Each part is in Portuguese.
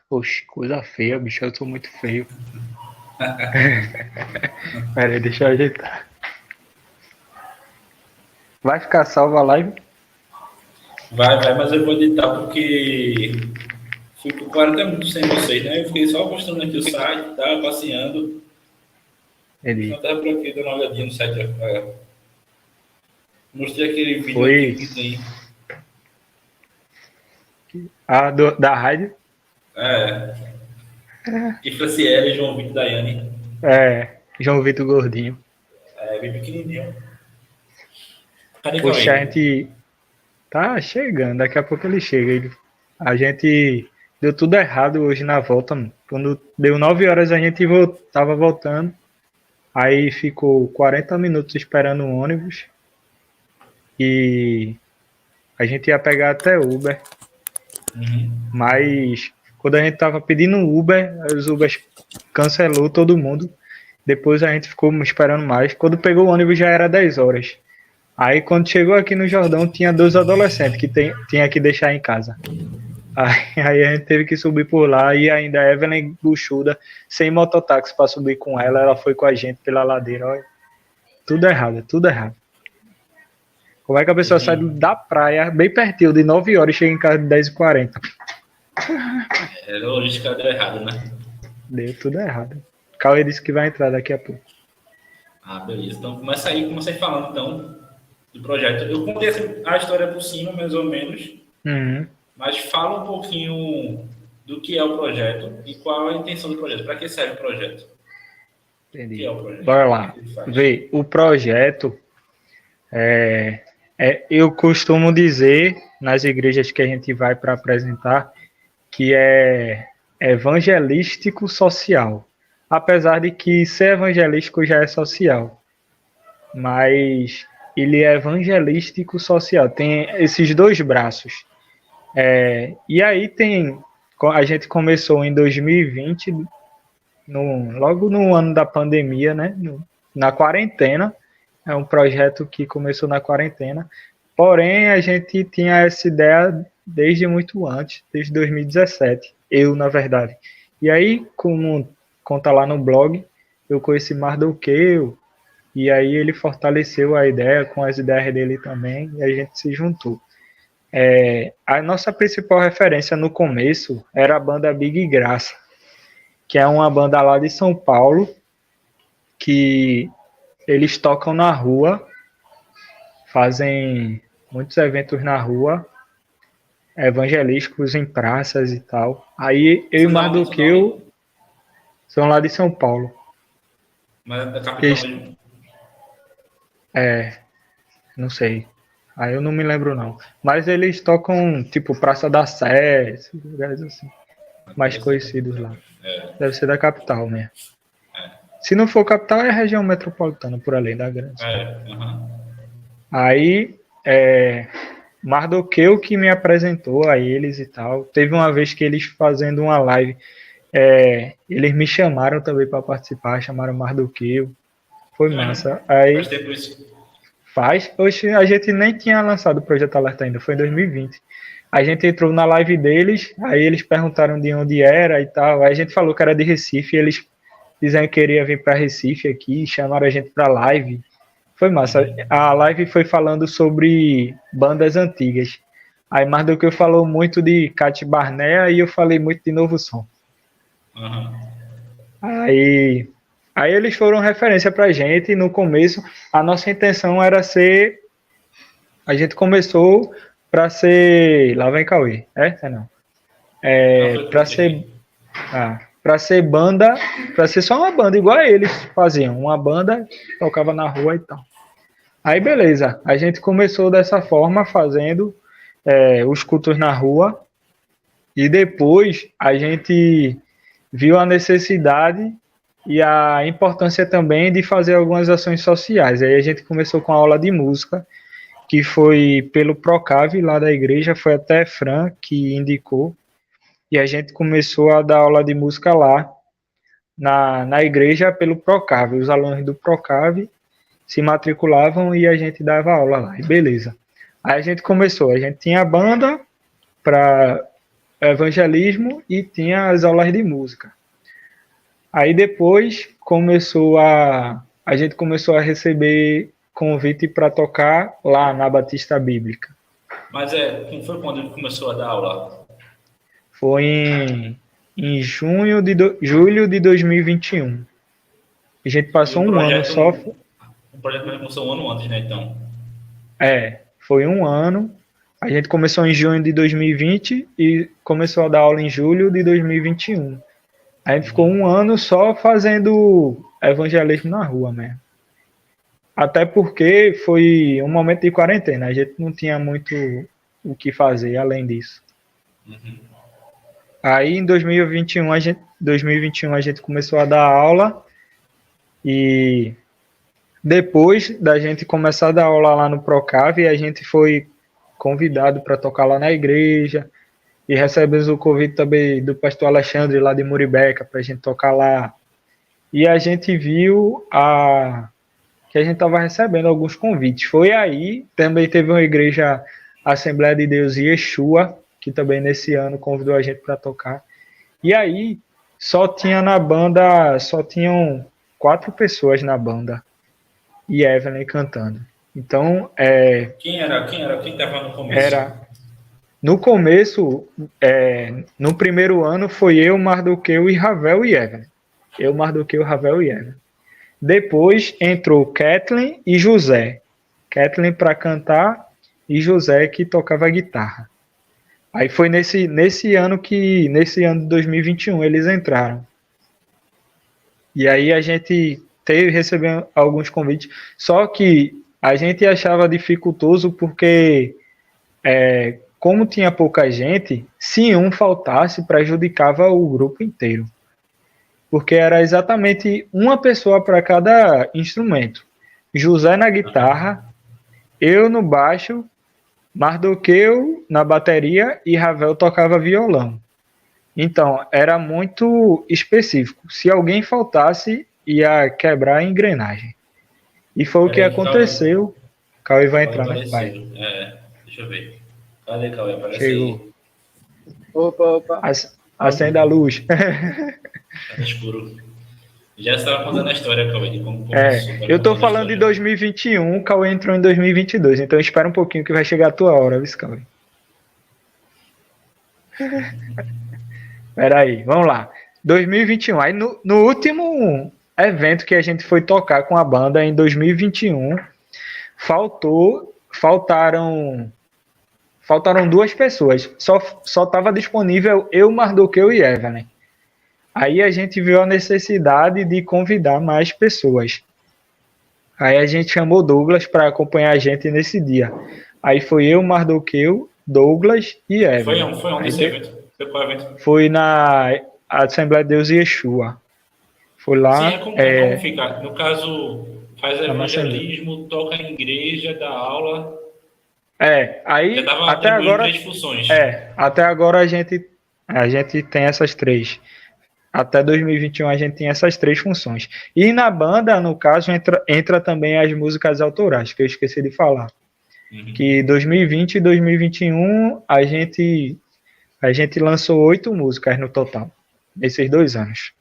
Oxe, coisa feia, bicho, eu sou muito feio. Pera aí, deixa eu ajeitar. Vai ficar salva a live? Vai, mas eu vou editar porque fico 40 minutos sem vocês, né? Eu fiquei só postando aqui o site, tá? Passeando. Hoje Entendi. não tava por aqui dando uma olhadinha no site. Mostrei aquele vídeo Foi antigo que tem. da rádio? É, que Franciele, João Vitor e Daiane. É, João Vitor Gordinho. É bem pequenininho. Cadê Poxa, a Cauê? gente tá chegando, daqui a pouco ele chega. A gente deu tudo errado hoje na volta, mano. Quando deu 9 horas a gente tava voltando. Aí ficou 40 minutos esperando o ônibus. E a gente ia pegar até Uber. Uhum. Mas quando a gente tava pedindo Uber, os Ubers cancelou todo mundo. Depois a gente ficou esperando mais. Quando pegou o ônibus já era 10 horas. Aí quando chegou aqui no Jordão tinha 2 adolescentes que tinha que deixar em casa. Aí a gente teve que subir por lá e ainda a Evelyn buchuda, sem mototáxi para subir com ela, ela foi com a gente pela ladeira. Olha, tudo errado, tudo errado. Como é que a pessoa sai Uhum. da praia, bem pertinho, de 9 horas e chega em casa de 10h40? É, a logística deu errado, né? Deu tudo errado. Cauê disse que vai entrar daqui a pouco. Ah, beleza. Então começa aí, comecei falando então do projeto. Eu contei a história por cima, mais ou menos, Uhum, mas fala um pouquinho do que é o projeto e qual a intenção do projeto. Para que serve o projeto? O que é entendi. o projeto? Bora O que lá. ele faz? Vê, o projeto eu costumo dizer nas igrejas que a gente vai para apresentar que é evangelístico social. Apesar de que ser evangelístico já é social, mas ele é evangelístico social. Tem esses dois braços. E aí a gente começou em 2020, logo no ano da pandemia, né? Na quarentena. É um projeto que começou na quarentena. Porém, a gente tinha essa ideia desde muito antes, desde 2017. Eu, na verdade. E aí, como conta lá no blog, eu conheci Mardoqueu, e aí ele fortaleceu a ideia com as ideias dele também, e a gente se juntou. A nossa principal referência no começo era a banda Big Graça, que é uma banda lá de São Paulo, que eles tocam na rua, fazem muitos eventos na rua, evangelísticos em praças e tal. Aí eu e São da onde? São da Mardoqueu onde? são lá de São Paulo. Mas é da capital Eles, mesmo. não sei. Aí eu não me lembro não. Mas eles tocam tipo Praça da Sé, esses lugares assim, mais Deve ser da conhecidos capital. lá. É, Deve ser da capital mesmo. Se não for capital, é região metropolitana, por além da grande. uhum. Aí, Mardoqueu que me apresentou a eles e tal. Teve uma vez que eles fazendo uma live, eles me chamaram também para participar, chamaram Mardoqueu. Foi É, massa. Aí faz tempo isso. faz. Hoje a gente nem tinha lançado o Projeto Alerta ainda, foi em 2020. A gente entrou na live deles, aí eles perguntaram de onde era e tal. Aí a gente falou que era de Recife, eles disseram que queria vir para Recife aqui, chamaram a gente para live. Foi massa. A live foi falando sobre bandas antigas. Aí mais do que eu falou muito de Cat Barnea e eu falei muito de Novo Som. Uhum. Aí, aí eles foram referência pra gente. No começo, a nossa intenção era ser. A gente começou para ser. Lá vem Cauê. É não. Não foi Para por aqui. ser. Para ser banda. Para ser só uma banda, igual a eles faziam. Uma banda, tocava na rua e tal. Aí beleza, a gente começou dessa forma, fazendo os cultos na rua, e depois a gente viu a necessidade e a importância também de fazer algumas ações sociais. Aí a gente começou com a aula de música, que foi pelo Procave lá da igreja, foi até Fran que indicou, e a gente começou a dar aula de música lá na igreja pelo Procave. Os alunos do Procave se matriculavam e a gente dava aula lá, e beleza. Aí a gente começou, a gente tinha a banda para evangelismo e tinha as aulas de música. Aí depois a gente começou a receber convite para tocar lá na Batista Bíblica. Mas como foi quando ele começou a dar aula? Foi em julho de 2021. A gente passou um ano só. O projeto começou um ano antes, né? Então. Foi um ano. A gente começou em junho de 2020 e começou a dar aula em julho de 2021. A gente ficou um ano só fazendo evangelismo na rua mesmo. Até porque foi um momento de quarentena. A gente não tinha muito o que fazer além disso. Uhum. Aí em 2021 a gente começou a dar aula e depois da gente começar a dar aula lá no Procave, a gente foi convidado para tocar lá na igreja e recebemos o convite também do pastor Alexandre lá de Muribeca para a gente tocar lá. E a gente viu que a gente estava recebendo alguns convites. Foi aí, também teve uma igreja Assembleia de Deus Yeshua, que também nesse ano convidou a gente para tocar. E aí só tinham 4 pessoas na banda e Evelyn cantando. Então, quem estava no começo? No começo, no primeiro ano foi eu, Mardoqueu e Ravel e Evelyn. Eu, Mardoqueu, Ravel e Evelyn. Depois entrou Kathleen e José. Kathleen para cantar e José que tocava guitarra. Aí foi nesse ano de 2021 eles entraram. E aí a gente recebeu alguns convites, só que a gente achava dificultoso porque como tinha pouca gente, se um faltasse prejudicava o grupo inteiro. Porque era exatamente uma pessoa para cada instrumento. José na guitarra, eu no baixo, Mardoqueu na bateria e Ravel tocava violão. Então, era muito específico. Se alguém faltasse, ia quebrar a engrenagem. E foi o que aconteceu. Cauê vai entrar, né? Vai. Deixa eu ver. Cadê Cauê? Aparece Chegou. aí. Opa. Acenda a luz. Tá escuro. Já estava contando a história, Cauê, de como eu tô falando de 2021, o Cauê entrou em 2022, então espera um pouquinho que vai chegar a tua hora, viu, Cauê? Peraí, vamos lá. 2021, aí no último evento que a gente foi tocar com a banda em 2021, faltaram 2 pessoas, só estava disponível eu, Mardoqueu e Evelyn. Aí a gente viu a necessidade de convidar mais pessoas. Aí a gente chamou Douglas para acompanhar a gente nesse dia. Aí foi eu, Mardoqueu, Douglas e Evelyn. Foi onde esse evento? Foi qual evento? Foi na Assembleia de Deus Yeshua. Foi lá. Sim, como fica? No caso, faz evangelismo, toca em igreja, dá aula. Aí até agora. 3 funções. Até agora a gente tem essas 3. Até 2021 a gente tem essas 3 funções. E na banda, no caso, entra também as músicas autorais, que eu esqueci de falar. Uhum. Que 2020 e 2021 a gente lançou 8 músicas no total, nesses 2 anos.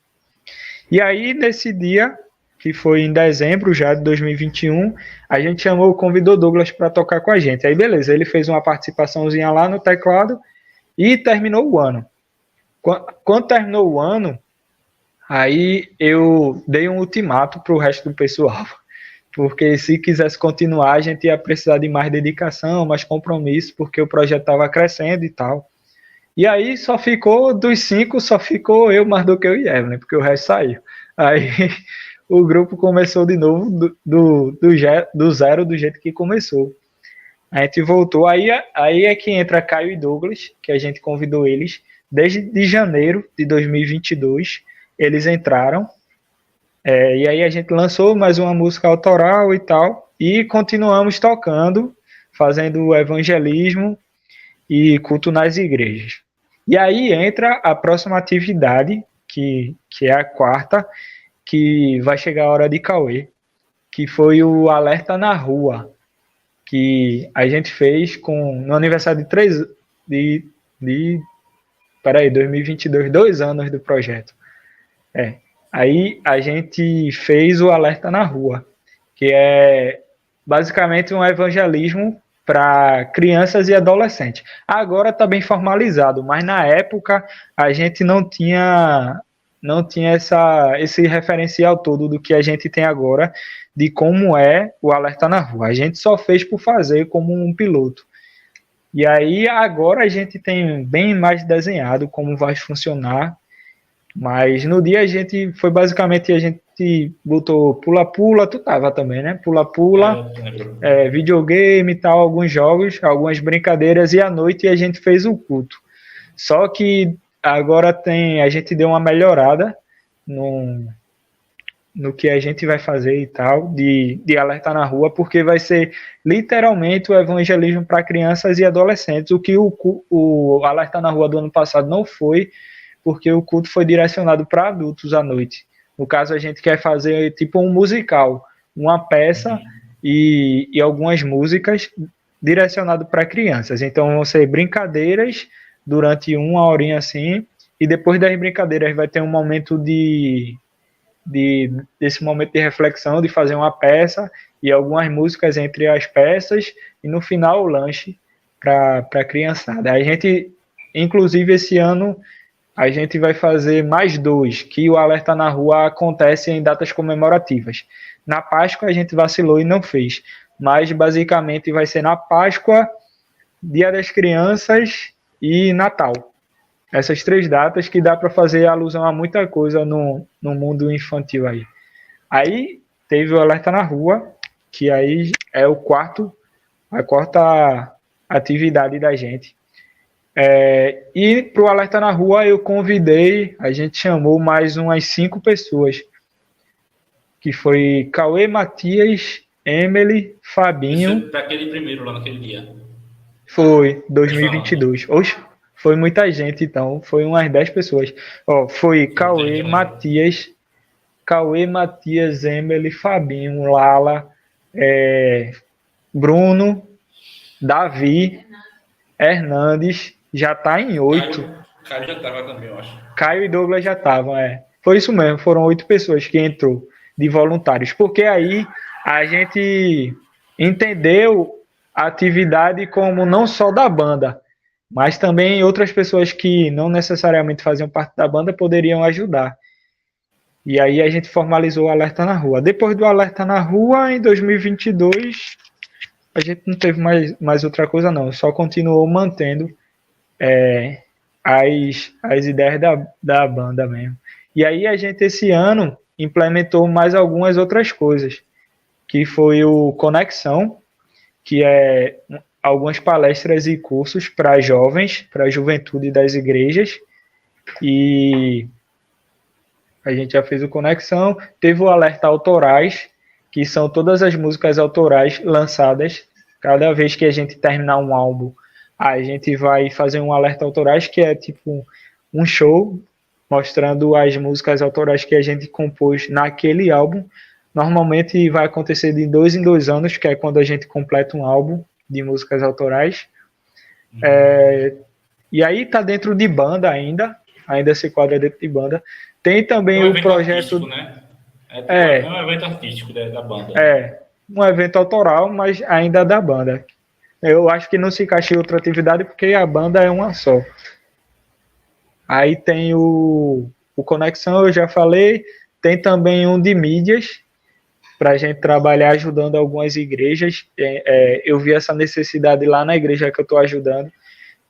E aí, nesse dia, que foi em dezembro já de 2021, a gente convidou Douglas para tocar com a gente. Aí, beleza, ele fez uma participaçãozinha lá no teclado e terminou o ano. Quando terminou o ano, aí eu dei um ultimato para o resto do pessoal, porque se quisesse continuar, a gente ia precisar de mais dedicação, mais compromisso, porque o projeto estava crescendo e tal. E aí dos 5, só ficou eu, Mardoqueu e Evelyn, porque o resto saiu. Aí o grupo começou de novo do zero, do jeito que começou. A gente voltou, aí é que entra Caio e Douglas, que a gente convidou eles, desde janeiro de 2022, eles entraram, e aí a gente lançou mais uma música autoral e tal, e continuamos tocando, fazendo evangelismo e culto nas igrejas. E aí entra a próxima atividade, que é a 4ª, que vai chegar a hora de Cauê, que foi o Alerta na Rua, que a gente fez no aniversário de peraí, 2022, 2 anos do projeto. Aí a gente fez o Alerta na Rua, que é basicamente um evangelismo para crianças e adolescentes. Agora está bem formalizado, mas na época a gente não tinha esse referencial todo do que a gente tem agora, de como é o Alerta na Rua. A gente só fez por fazer como um piloto. E aí agora a gente tem bem mais desenhado como vai funcionar, mas no dia a gente botou pula-pula, tu tava também, né? Pula-pula, videogame e tal, alguns jogos, algumas brincadeiras, e à noite a gente fez o culto. Só que agora a gente deu uma melhorada no que a gente vai fazer e tal, de Alerta na Rua, porque vai ser literalmente o evangelismo para crianças e adolescentes, o que o Alerta na Rua do ano passado não foi, porque o culto foi direcionado para adultos à noite. No caso, a gente quer fazer tipo um musical, uma peça e algumas músicas direcionado para crianças. Então vão ser brincadeiras durante uma horinha assim, e depois das brincadeiras vai ter um momento desse momento de reflexão, de fazer uma peça e algumas músicas entre as peças, e no final o lanche para a criançada. A gente, inclusive esse ano, a gente vai fazer mais 2, que o Alerta na Rua acontece em datas comemorativas. Na Páscoa a gente vacilou e não fez, mas basicamente vai ser na Páscoa, Dia das Crianças e Natal. Essas 3 datas que dá para fazer alusão a muita coisa no mundo infantil aí. Aí teve o Alerta na Rua, que aí é a quarta atividade da gente. E para o Alerta na Rua a gente chamou mais umas 5 pessoas, que foi Cauê, Matias, Emily, Fabinho. Para aquele primeiro lá naquele dia. Foi, 2022. Oxe, foi muita gente, então. Foi umas 10 pessoas. Foi Cauê, Matias, Emily, Fabinho, Lala, Bruno, Davi, Hernandes, já tá em 8. Caio já estava também, eu acho. Caio e Douglas já estavam, Foi isso mesmo, foram 8 pessoas que entrou de voluntários, porque aí a gente entendeu a atividade como não só da banda, mas também outras pessoas que não necessariamente faziam parte da banda poderiam ajudar. E aí a gente formalizou o Alerta na Rua. Depois do Alerta na Rua, em 2022, a gente não teve mais outra coisa não, só continuou mantendo as ideias da banda mesmo. E aí a gente esse ano implementou mais algumas outras coisas, que foi o Conexão, que é algumas palestras e cursos para jovens, para a juventude das igrejas, e a gente já fez o Conexão. Teve o Alerta Autorais, que são todas as músicas autorais lançadas. Cada vez que a gente terminar um álbum, a gente vai fazer um Alerta Autorais, que é tipo um show mostrando as músicas autorais que a gente compôs naquele álbum. Normalmente vai acontecer de 2 em 2 anos, que é quando a gente completa um álbum de músicas autorais. E aí tá dentro de banda ainda se quadra dentro de banda. Tem também o projeto... Né? É um evento artístico da banda. Um evento autoral, mas ainda da banda. Eu acho que não se encaixa em outra atividade, porque a banda é uma só. Aí tem o Conexão, eu já falei. Tem também um de mídias, para a gente trabalhar ajudando algumas igrejas. Eu vi essa necessidade lá na igreja que eu estou ajudando,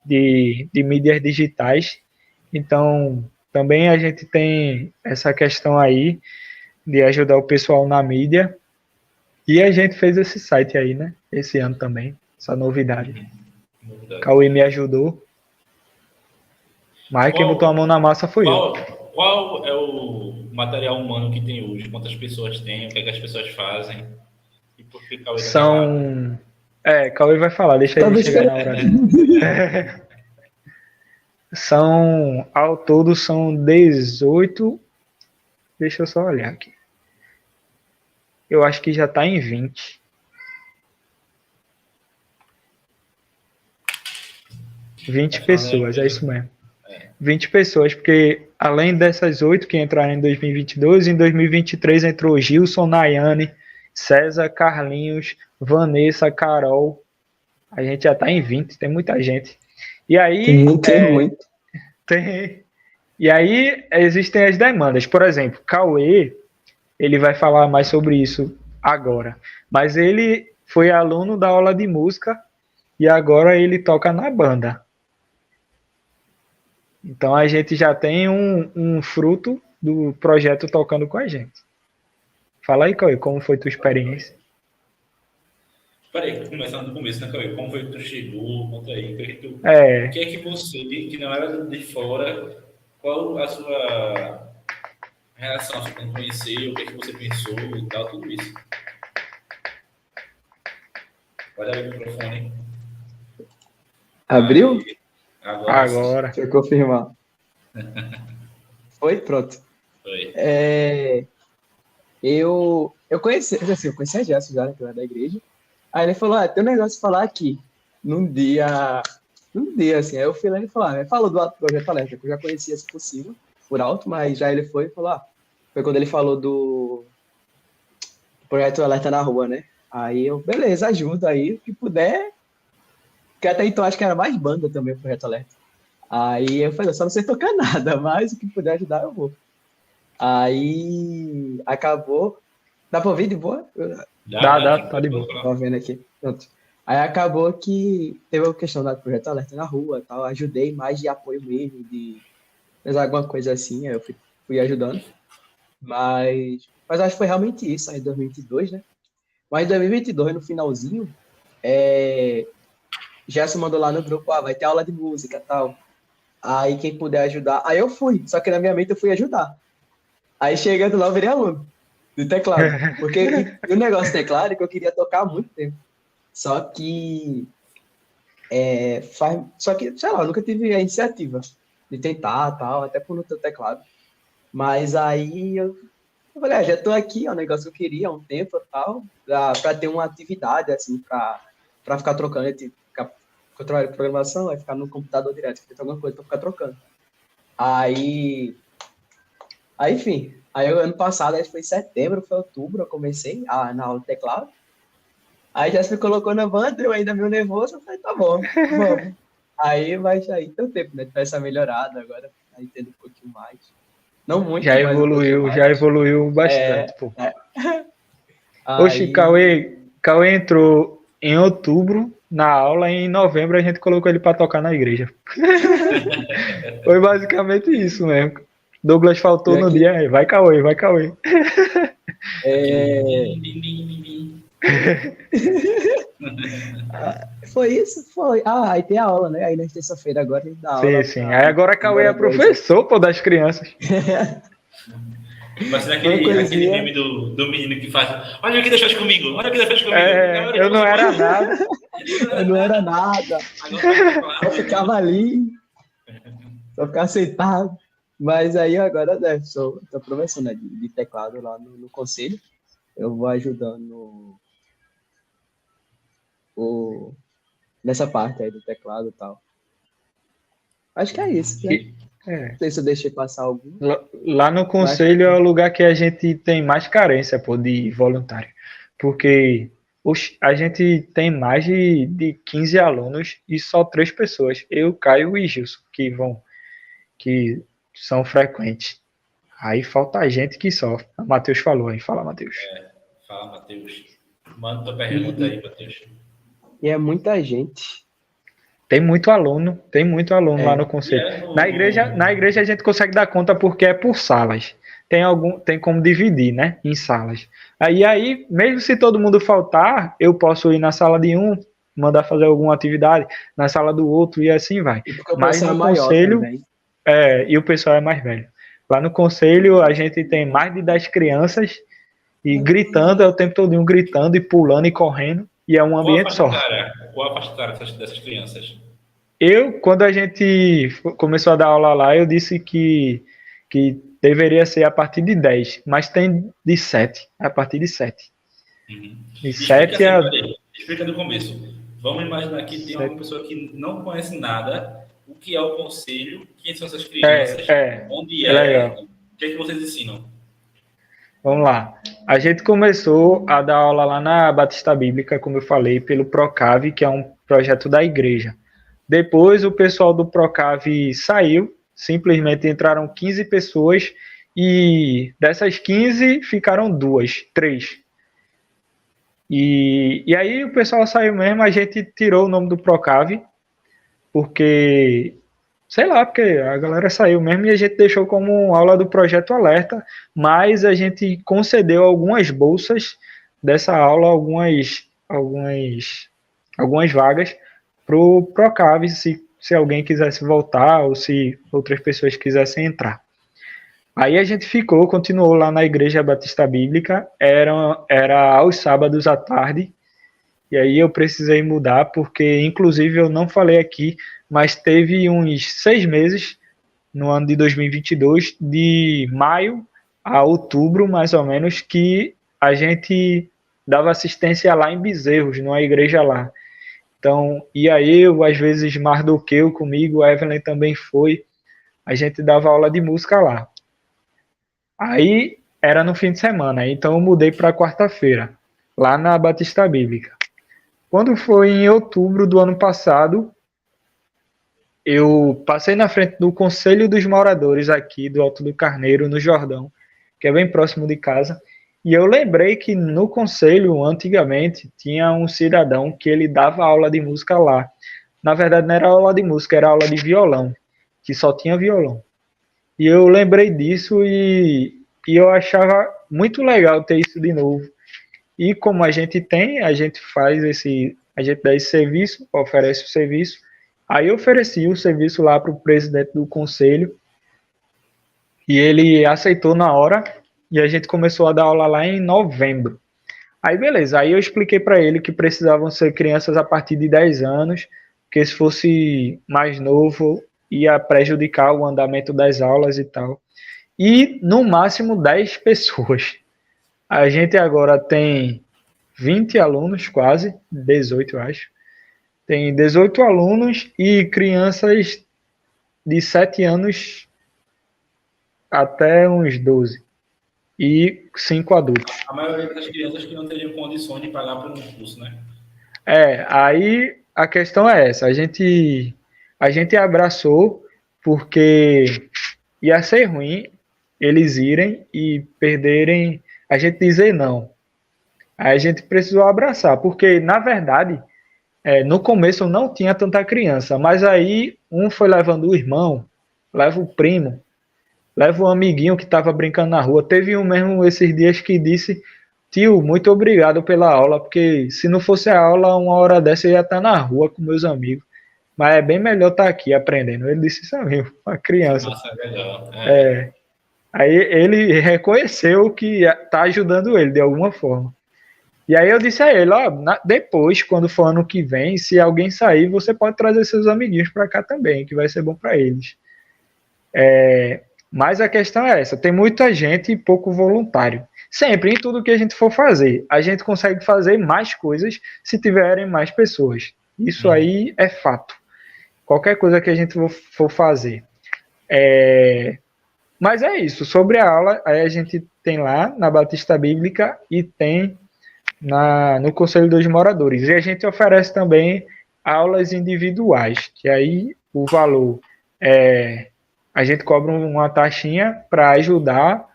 de mídias digitais. Então, também a gente tem essa questão aí, de ajudar o pessoal na mídia. E a gente fez esse site aí, né? Esse ano também, essa novidade. Cauê me ajudou. Mas quem botou a mão na massa foi eu. Qual é o material humano que tem hoje? Quantas pessoas tem? O que é que as pessoas fazem? E por que Cauê Cauê vai falar, deixa ele chegar na hora dele. Ao todo são 18. Deixa eu só olhar aqui. Eu acho que já está em 20. 20 pessoas, é isso mesmo. 20 pessoas, porque além dessas 8 que entraram em 2022, em 2023 entrou Gilson, Nayane, César, Carlinhos, Vanessa, Carol. A gente já está em 20, tem muita gente. E aí, muito. E aí existem as demandas. Por exemplo, Cauê, ele vai falar mais sobre isso agora. Mas ele foi aluno da aula de música e agora ele toca na banda. Então a gente já tem um fruto do projeto tocando com a gente. Fala aí, Cauê, como foi tua experiência? Peraí, começando do começo, né, Cauê? Como foi que tu chegou? Conta aí. O que é que você, que não era de fora, qual a sua relação com conhecer, o que é que você pensou e tal, tudo isso. Olha aí o microfone. Abriu? Agora. Deixa eu confirmar. Foi? Pronto. Foi. Eu conheci a Jéssica já, que era da igreja. Aí ele falou, tem um negócio de falar aqui. Num dia assim, aí eu fui lá e ele falou do Projeto Alerta, que eu já conhecia assim por cima, por alto, mas já ele foi e falou, foi quando ele falou do Projeto Alerta na rua, né? Aí eu, beleza, ajuda aí, o que puder, que até então acho que era mais banda também o Projeto Alerta. Aí eu falei, só não sei tocar nada, mas o que puder ajudar eu vou. Aí acabou, dá pra ouvir de boa? Dá, tá de boa. Tô vendo aqui, pronto. Aí acabou que teve a questão do Projeto Alerta na rua, tal, ajudei mais de apoio mesmo, de fazer alguma coisa assim, aí eu fui ajudando. Mas acho que foi realmente isso, aí em 2022, né? Mas em 2022, no finalzinho, Gerson mandou lá no grupo, vai ter aula de música e tal. Aí quem puder ajudar, aí eu fui, só que na minha mente eu fui ajudar. Aí chegando lá eu virei aluno de teclado, porque o negócio de teclado é que eu queria tocar há muito tempo. Só que, sei lá, eu nunca tive a iniciativa de tentar, tal, até por não ter teclado. Mas aí eu falei, já tô aqui, é um negócio que eu queria há um tempo, tal, pra ter uma atividade, assim, pra ficar trocando, eu trabalho com programação, aí ficar no computador direto, ter alguma coisa pra ficar trocando. Aí, enfim, aí ano passado, acho que foi em setembro, foi outubro, eu comecei na aula de teclado. Aí já se colocou na banda, eu ainda meio nervoso, eu falei, tá bom, vamos. Aí vai sair teu tempo, né? Tu essa melhorada agora, tá entendendo um pouquinho mais. Não muito, já mas evoluiu bastante, pô. Oxi, Aí... Cauê entrou em outubro na aula e em novembro a gente colocou ele para tocar na igreja. Foi basicamente isso mesmo. Douglas faltou no dia, vai Cauê. Foi isso? Foi. Aí tem a aula, né? Aí na terça-feira agora a gente dá aula. Sim. Aí agora Cauê é professor, pô, das crianças. Vai ser aquele meme do menino que faz, olha o que deixou comigo. Eu não era nada. Eu não era nada. Só ficava ali. Só ficava sentado. Mas aí agora, tô professor, né, de teclado lá no conselho. Eu vou ajudando nessa parte aí do teclado e tal. Acho que é isso, né? Não sei se eu deixei passar algum. Lá no conselho é o lugar que a gente tem mais carência, pô, de voluntário. Porque a gente tem mais de 15 alunos e só 3 pessoas. Eu, Caio e Gilson, que são frequentes. Aí falta gente que sofre. O Matheus falou aí. Fala, Matheus. Fala, Matheus. Manda tua pergunta aí, Matheus. E é muita gente. Tem muito aluno lá no conselho. Na igreja a gente consegue dar conta porque é por salas. Tem como dividir, né, em salas. Aí, mesmo se todo mundo faltar, eu posso ir na sala de um, mandar fazer alguma atividade, na sala do outro e assim vai. Mas no conselho, e o pessoal é mais velho. Lá no conselho a gente tem mais de 10 crianças e gritando, é o tempo todo gritando e pulando e correndo. E é um ambiente só. Qual a faixa etária dessas crianças? Quando a gente começou a dar aula lá, eu disse que deveria ser a partir de 10, mas tem de 7, a partir de 7. De 7 Explica do começo. Vamos imaginar que tem uma pessoa que não conhece nada o que é o conselho, quem são essas crianças, onde legal. O que é que vocês ensinam? Vamos lá. A gente começou a dar aula lá na Batista Bíblica, como eu falei, pelo Procave, que é um projeto da igreja. Depois o pessoal do Procave saiu, simplesmente entraram 15 pessoas e dessas 15 ficaram 3. E aí o pessoal saiu mesmo, a gente tirou o nome do Procave, porque, sei lá, porque a galera saiu mesmo e a gente deixou como aula do Projeto Alerta, mas a gente concedeu algumas bolsas dessa aula, algumas vagas para o Procave, se alguém quisesse voltar ou se outras pessoas quisessem entrar. Aí a gente continuou lá na Igreja Batista Bíblica, era aos sábados à tarde, e aí eu precisei mudar, porque inclusive eu não falei aqui, mas teve uns 6 meses, no ano de 2022, de maio a outubro, mais ou menos, que a gente dava assistência lá em Bezerros, numa igreja lá. Então, ia eu, às vezes Mardoqueu comigo, a Evelyn também foi, a gente dava aula de música lá. Aí era no fim de semana, então eu mudei para quarta-feira, lá na Batista Bíblica. Quando foi em outubro do ano passado, eu passei na frente do Conselho dos Moradores aqui do Alto do Carneiro, no Jordão, que é bem próximo de casa, e eu lembrei que no conselho, antigamente, tinha um cidadão que ele dava aula de música lá. Na verdade, não era aula de música, era aula de violão, que só tinha violão. E eu lembrei disso e eu achava muito legal ter isso de novo. E como a gente dá esse serviço, oferece o serviço. Aí eu ofereci o serviço lá para o presidente do conselho e ele aceitou na hora e a gente começou a dar aula lá em novembro. Aí beleza, aí eu expliquei para ele que precisavam ser crianças a partir de 10 anos, que se fosse mais novo ia prejudicar o andamento das aulas e tal. E no máximo 10 pessoas. A gente agora tem 20 alunos, quase, 18 eu acho. Tem 18 alunos e crianças de 7 anos até uns 12. E 5 adultos. A maioria das crianças que não teriam condições de pagar por um curso, né? Aí a questão é essa. A gente abraçou porque ia ser ruim eles irem e perderem, a gente dizer não. Aí a gente precisou abraçar, porque, na verdade, no começo não tinha tanta criança, mas aí um foi levando o irmão, leva o primo, leva o amiguinho que estava brincando na rua. Teve um mesmo esses dias que disse: tio, muito obrigado pela aula, porque se não fosse a aula, uma hora dessa eu ia estar na rua com meus amigos. Mas é bem melhor estar aqui aprendendo. Ele disse isso a mim, uma criança. Nossa, é legal. Aí ele reconheceu que está ajudando ele de alguma forma. E aí eu disse a ele, depois, quando for ano que vem, se alguém sair, você pode trazer seus amiguinhos para cá também, que vai ser bom para eles. Mas a questão é essa, tem muita gente e pouco voluntário. Sempre, em tudo que a gente for fazer, a gente consegue fazer mais coisas se tiverem mais pessoas. Isso aí é fato. Qualquer coisa que a gente for fazer. Mas é isso, sobre a aula, aí a gente tem lá na Batista Bíblica e tem no Conselho dos Moradores. E a gente oferece também aulas individuais, que aí o valor a gente cobra uma taxinha para ajudar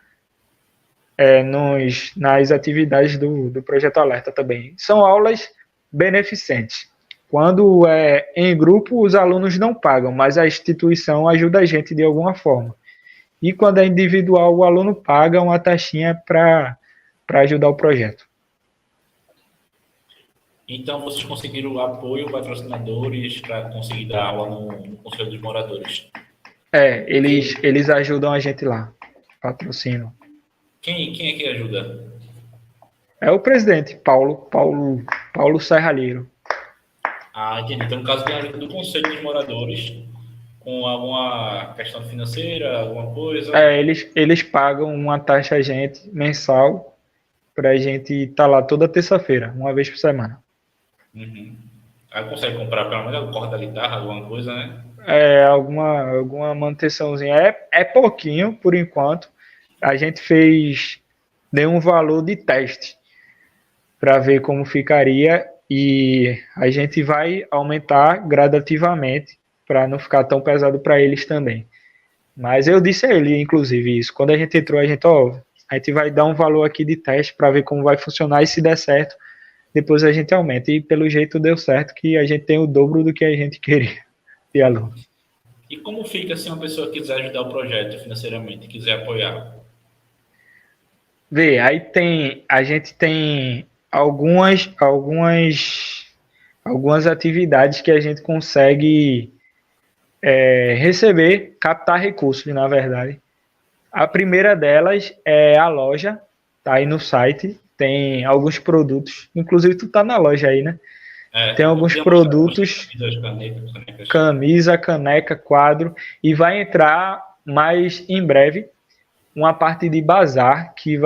nas atividades do Projeto Alerta também. São aulas beneficentes. Quando é em grupo, os alunos não pagam, mas a instituição ajuda a gente de alguma forma. E quando é individual, o aluno paga uma taxinha para ajudar o projeto. Então, vocês conseguiram apoio, patrocinadores, para conseguir dar aula no Conselho dos Moradores? Eles ajudam a gente lá, patrocinam. Quem é que ajuda? É o presidente, Paulo Serralheiro. Entendi. Então, no caso, tem ajuda do Conselho dos Moradores, com alguma questão financeira, alguma coisa? Eles pagam uma taxa a gente mensal para a gente estar lá toda terça-feira, uma vez por semana. Uhum. Aí consegue comprar pelo menos a corda da guitarra, alguma coisa, né? Alguma manutençãozinha. É pouquinho, por enquanto. A gente deu um valor de teste para ver como ficaria e a gente vai aumentar gradativamente para não ficar tão pesado para eles também. Mas eu disse a ele, inclusive, isso. Quando a gente entrou, a gente vai dar um valor aqui de teste para ver como vai funcionar e se der certo, depois a gente aumenta. E pelo jeito deu certo que a gente tem o dobro do que a gente queria de aluno. E como fica se uma pessoa quiser ajudar o projeto financeiramente, quiser apoiar? Vê, a gente tem algumas atividades que a gente consegue receber, captar recursos, na verdade. A primeira delas é a loja, tá aí no site, tem alguns produtos, inclusive tu tá na loja aí, né? Tem alguns produtos, camisa, caneca, quadro, e vai entrar mais em breve uma parte de bazar, que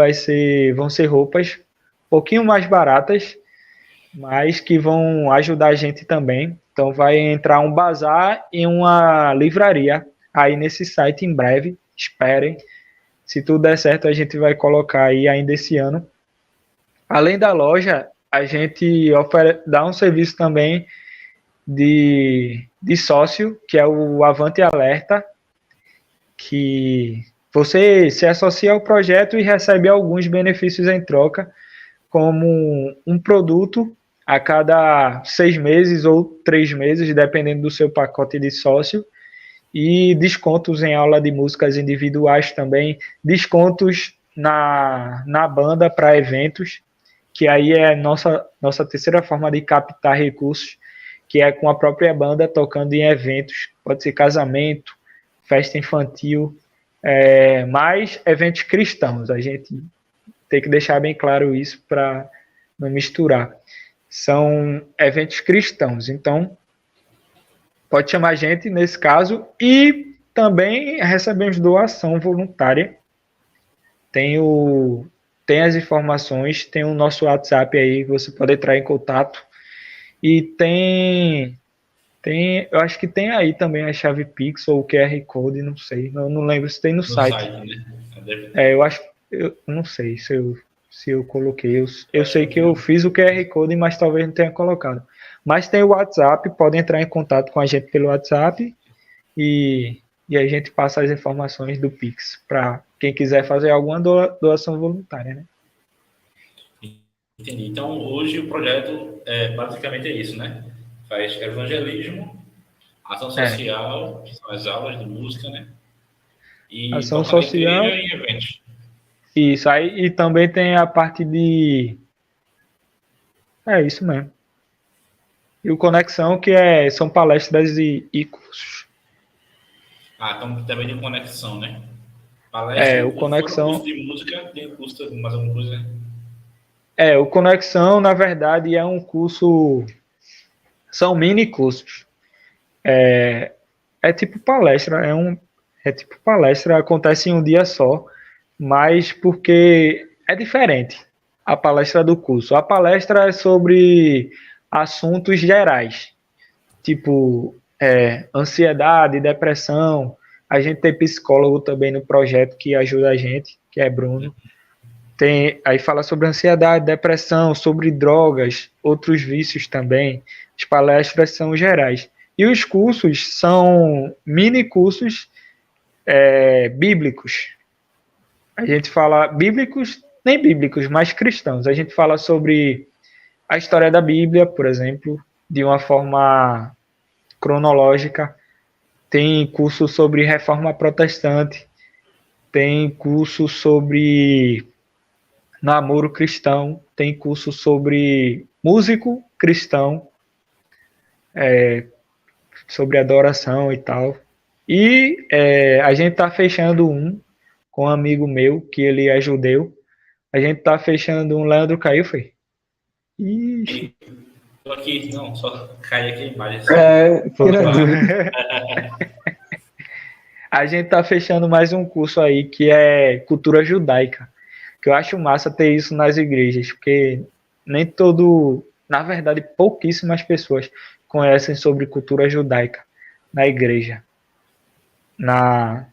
vão ser roupas um pouquinho mais baratas, mas que vão ajudar a gente também. Então vai entrar um bazar e uma livraria aí nesse site em breve, esperem. Se tudo der certo, a gente vai colocar aí ainda esse ano. Além da loja, a gente dá um serviço também de sócio, que é o Avante Alerta, que você se associa ao projeto e recebe alguns benefícios em troca, como um produto a cada 6 meses ou 3 meses, dependendo do seu pacote de sócio, e descontos em aula de músicas individuais também, descontos na banda para eventos, que aí é nossa terceira forma de captar recursos, que é com a própria banda tocando em eventos, pode ser casamento, festa infantil, mais eventos cristãos. A gente tem que deixar bem claro isso para não misturar. São eventos cristãos, então pode chamar a gente nesse caso e também recebemos doação voluntária. Tem as informações, tem o nosso WhatsApp aí, você pode entrar em contato. E eu acho que tem aí também a chave Pix ou o QR Code, não sei, não lembro se tem no site. Né? Eu não sei se eu coloquei. Eu sei que eu fiz o QR Code, mas talvez não tenha colocado. Mas tem o WhatsApp, pode entrar em contato com a gente pelo WhatsApp e a gente passa as informações do Pix para quem quiser fazer alguma doação voluntária, né? Entendi. Então, hoje o projeto basicamente é isso, né? Faz evangelismo, ação social, que são as aulas de música, né? E ação social e eventos. Isso, aí e também tem a parte de... É isso mesmo. E o Conexão, que são palestras e cursos. Então também tem Conexão, né? Palestra, o Conexão... curso de música, tem curso de mais alguma coisa, né? O Conexão, na verdade, é um curso... São mini cursos. É tipo palestra, tipo palestra, acontece em um dia só, mas porque é diferente a palestra do curso. A palestra é sobre assuntos gerais, tipo ansiedade, depressão. A gente tem psicólogo também no projeto que ajuda a gente, que é Bruno. Aí fala sobre ansiedade, depressão, sobre drogas, outros vícios também. As palestras são gerais. E os cursos são mini cursos bíblicos. A gente fala bíblicos, nem bíblicos, mas cristãos. A gente fala sobre a história da Bíblia, por exemplo, de uma forma cronológica. Tem curso sobre reforma protestante. Tem curso sobre namoro cristão. Tem curso sobre músico cristão. Sobre adoração e tal. E a gente está fechando um com um amigo meu, que ele é judeu. A gente está fechando um... Leandro caiu, foi? Ixi. Tô aqui, não, só cai aqui a imagem. A gente está fechando mais um curso aí, que é cultura judaica. Que eu acho massa ter isso nas igrejas, porque na verdade, pouquíssimas pessoas conhecem sobre cultura judaica. na igreja, na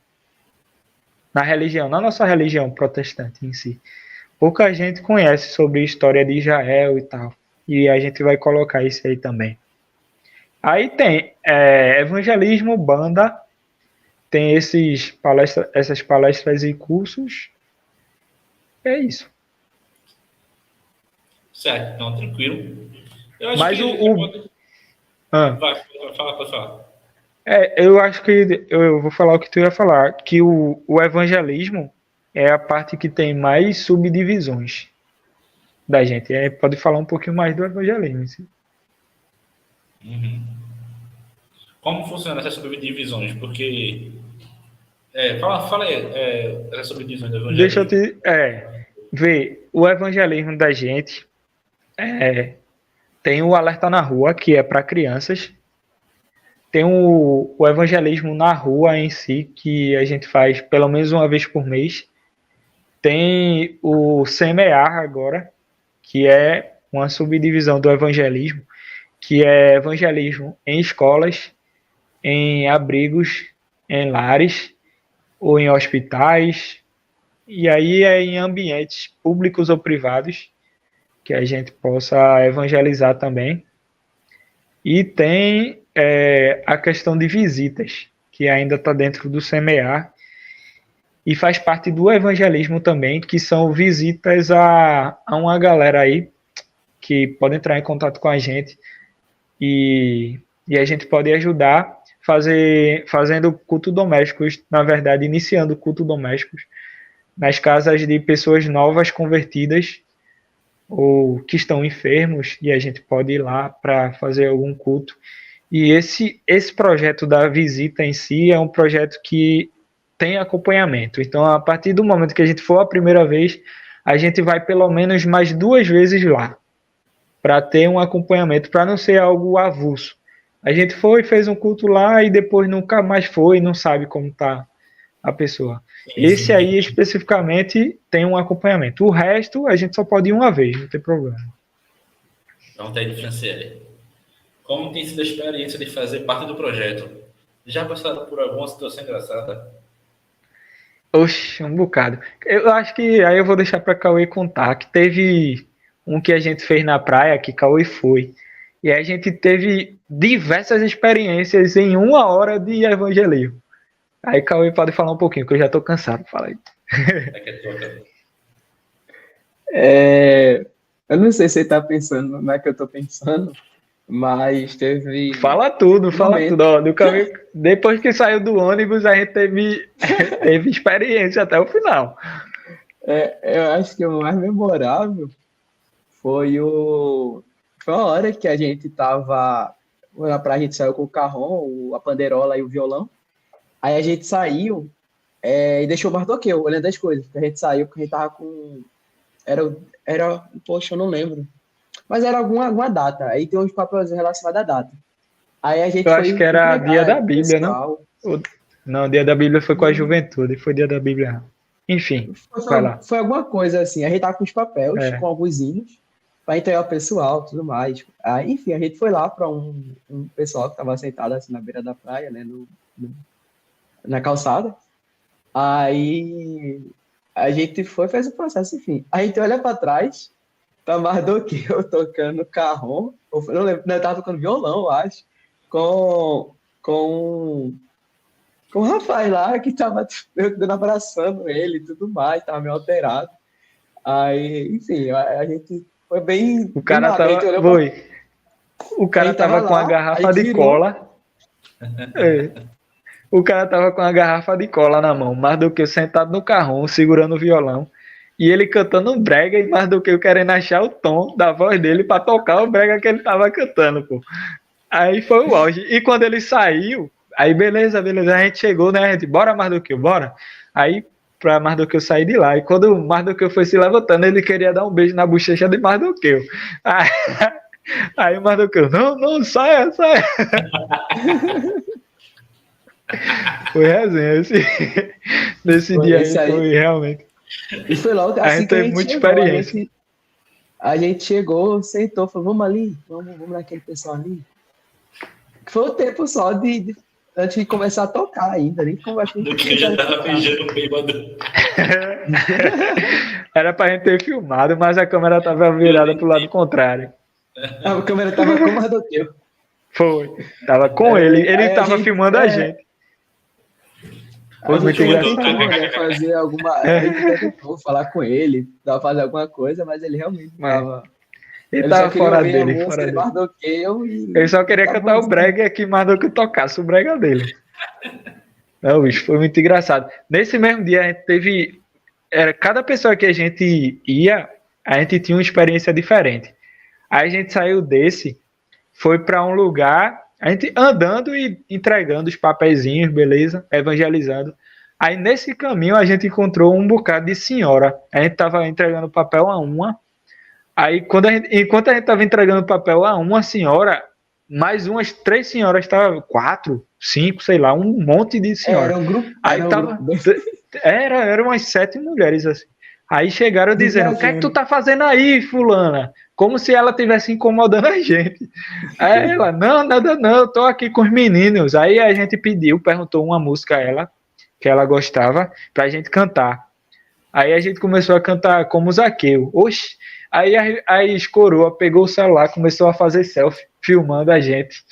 religião, na nossa religião protestante em si. Pouca gente conhece sobre a história de Israel e tal. E a gente vai colocar isso aí também. Aí tem evangelismo, banda, tem essas palestras e cursos. É isso. Certo, não, tranquilo. Eu acho Mas que pode falar. Eu acho que eu vou falar o que tu ia falar, que o evangelismo é a parte que tem mais subdivisões da gente. Pode falar um pouquinho mais do evangelismo. Assim. Uhum. Como funciona essas subdivisões? Porque fala aí, essas subdivisões do evangelismo. Deixa eu te ver o evangelismo da gente. Tem o Alerta na Rua, que é para crianças. Tem o evangelismo na rua em si, que a gente faz pelo menos uma vez por mês. Tem o Semear agora, que é uma subdivisão do evangelismo, que é evangelismo em escolas, em abrigos, em lares ou em hospitais. E aí é em ambientes públicos ou privados que a gente possa evangelizar também. E tem a questão de visitas, que ainda está dentro do Semear, e faz parte do evangelismo também, que são visitas a uma galera aí que pode entrar em contato com a gente e a gente pode ajudar fazendo culto domésticos, na verdade, iniciando culto domésticos nas casas de pessoas novas convertidas ou que estão enfermos, e a gente pode ir lá para fazer algum culto. E esse projeto da visita em si é um projeto que tem acompanhamento. Então, a partir do momento que a gente for a primeira vez, a gente vai pelo menos mais 2 vezes lá, para ter um acompanhamento, para não ser algo avulso. A gente foi, fez um culto lá e depois nunca mais foi, não sabe como está a pessoa. Esse aí, especificamente, tem um acompanhamento. O resto, a gente só pode ir uma vez, não tem problema. Então, tem diferença. Como tem sido a experiência de fazer parte do projeto? Já passaram por alguma situação engraçada? Oxe, um bocado. Eu acho que aí eu vou deixar para Cauê contar, que teve um que a gente fez na praia, que Cauê foi. E a gente teve diversas experiências em 1 hora de evangelismo. Aí Cauê pode falar um pouquinho, que eu já tô cansado. Fala aí. Eu não sei se você tá pensando, não é que eu tô pensando, mas teve... Fala tudo. Ó, do caminho, depois que saiu do ônibus, a gente teve experiência até o final. Eu acho que o mais memorável foi uma hora que a gente tava... Na praia a gente saiu com o carrom, a panderola e o violão. Aí a gente saiu e deixou o Mardoqueu olhando as coisas. A gente saiu porque a gente tava com... Poxa, eu não lembro. Mas era alguma data. Aí tem uns papéis relacionados à data. Aí a gente acho que era dia da Bíblia, não? Não, dia da Bíblia foi com a juventude. Foi dia da Bíblia. Enfim, vai lá. Foi alguma coisa assim. A gente tava com os papéis, com alguns hinos, para entregar ao pessoal, tudo mais. Aí, enfim, a gente foi lá para um pessoal que estava sentado assim na beira da praia, né, na calçada. Aí a gente fez o processo, enfim. A gente olha para trás, tá Mardoqueu tocando carrom, não lembro, não, tava tocando violão, eu acho, com o rapaz lá que tava abraçando ele e tudo mais, tava meio alterado. Aí, enfim, a gente foi bem... O cara tava com a garrafa de cola. O cara tava com a garrafa de cola na mão, Mardoqueu sentado no carrom, segurando o violão. E ele cantando um brega e Mardoqueu querendo achar o tom da voz dele para tocar o brega que ele tava cantando, pô. Aí foi o auge. E quando ele saiu, aí beleza, a gente chegou, né? A gente, bora Mardoqueu, bora. Aí pra Mardoqueu sair de lá. E quando o Mardoqueu foi se levantando, ele queria dar um beijo na bochecha de Mardoqueu. Aí o Mardoqueu, não, saia. Foi resenha. Nesse dia aí foi realmente. E foi logo assim a gente teve muita experiência. A gente chegou, sentou, falou, vamos ali, vamos naquele pessoal ali. Foi o tempo só antes de começar a tocar ainda, nem conversa. Do que eu já tava beijando o bêbado. Era pra gente ter filmado, mas a câmera tava virada pro lado contrário. A câmera tava com mais do que eu. Foi. Tava com ele. Ele tava filmando a gente. Foi muito engraçado. Né? Fazer alguma. A gente tentou falar com ele, fazer alguma coisa, mas ele realmente tava. Ele tava fora dele. Mais do que eu. Ele só queria cantar o brega aqui mais do que tocasse o brega dele. Não, bicho, foi muito engraçado. Nesse mesmo dia a gente teve. Cada pessoa que a gente ia, a gente tinha uma experiência diferente. Aí a gente saiu desse, foi para um lugar, a gente andando e entregando os papeizinhos, beleza? Evangelizando. Aí nesse caminho a gente encontrou um bocado de senhora. A gente tava entregando papel a uma. Aí enquanto a gente tava entregando papel a uma senhora, mais umas 3 senhoras, 4, 5, sei lá, um monte de senhoras. Era um grupo. Eram umas 7 mulheres assim. Aí chegaram dizendo: o que é que tu tá fazendo aí, fulana? Como se ela estivesse incomodando a gente. Aí ela: não, nada não, eu tô aqui com os meninos. Aí a gente perguntou uma música a ela, que ela gostava, pra gente cantar. Aí a gente começou a cantar como Zaqueu. Oxe! Aí a ex-coroa pegou o celular, começou a fazer selfie, filmando a gente.